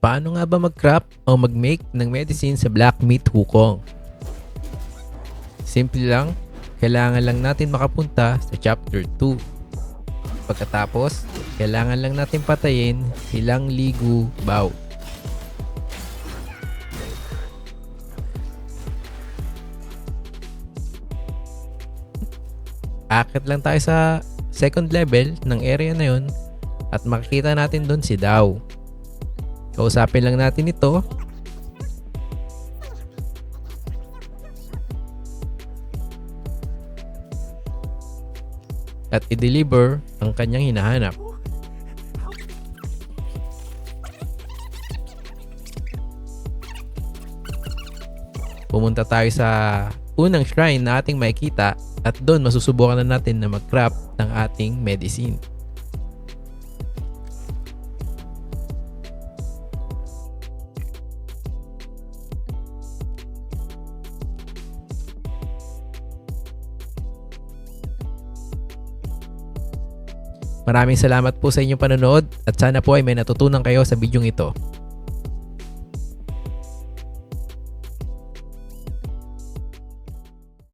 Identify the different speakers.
Speaker 1: Paano nga ba mag-craft o mag-make ng medicine sa Black Myth Wukong? Simple lang, kailangan lang natin makapunta sa chapter 2. Pagkatapos, kailangan lang natin patayin silang Ligu Bao. Akit lang tayo sa second level ng area na yun at makikita natin doon si Dao. Kausapin lang natin ito. At i-deliver ang kanyang hinahanap. Pumunta tayo sa unang shrine na ating makikita at doon masusubukan na natin na mag-craft ng ating medicine. Maraming salamat po sa inyong panonood at sana po ay may natutunan kayo sa bidyong ito.